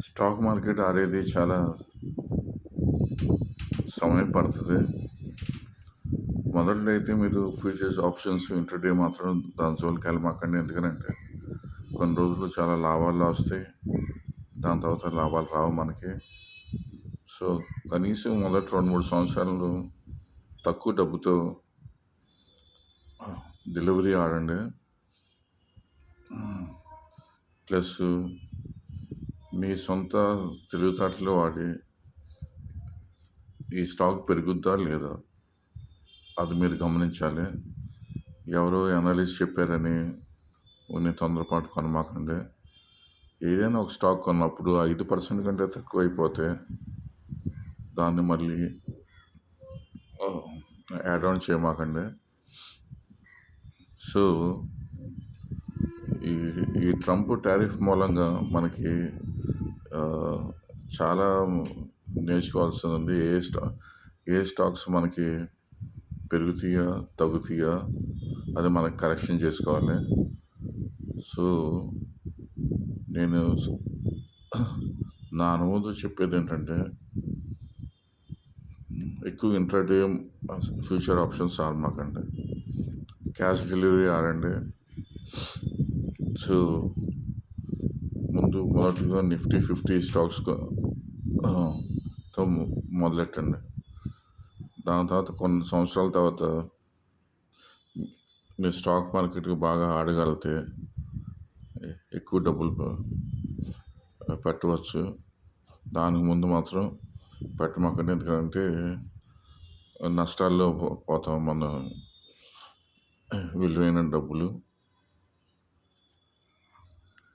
Stock market ఆడేది చాలా సమయం పడుతుంది. మొదట్లో అయితే మీరు ఫ్యూచర్స్ ఆప్షన్స్ ఇంటర్డే మాత్రం దాని జోలికి వెళ్ళమాకండి. ఎందుకంటే కొన్ని రోజులు చాలా లాభాలు వస్తాయి, దాని తర్వాత లాభాలు రావు మనకి. సో కనీసం మొదటి 2-3 సంవత్సరాలు తక్కువ డబ్బుతో డెలివరీ ఆడండి. ప్లస్ మీ సొంత తెలివితేటలు వాడి ఈ స్టాక్ పెరుగుద్దా లేదా అది మీరు గమనించాలి. ఎవరో అనలిస్ట్ చెప్పారని కొన్ని తొందరపాటు కొనమాకండి. ఏదైనా ఒక స్టాక్ కొన్నప్పుడు 5% కంటే తక్కువైపోతే దాన్ని మళ్ళీ యాడ్ ఆన్ చేయమాకండి. సో ఈ ఈ ట్రంప్ టారిఫ్ మూలంగా మనకి ఆ, చాలా నేర్చుకోవాల్సింది ఉంది. ఏ స్టాక్స్ మనకి పెరుగుతాయా తగ్గుతాయా అది మనకి కరెక్షన్ చేసుకోవాలి. సో నేను నా అనుభవంతో చెప్పేది ఏంటంటే ఎక్కువ ఇంట్రాడే ఫ్యూచర్ ఆప్షన్స్ ఆడమాకండి, క్యాష్ డెలివరీ ఆడండి. సో మొదటిగా నిఫ్టీ 50 స్టాక్స్ తో మొదలెట్టండి. దాని తర్వాత కొన్ని సంవత్సరాల తర్వాత మీరు స్టాక్ మార్కెట్కి బాగా ఆడగలిగితే ఎక్కువ డబ్బులు పెట్టవచ్చు. దానికి ముందు మాత్రం పెట్టమాకండి. ఎందుకంటే నష్టాల్లో పోతాం మన విలువైన డబ్బులు.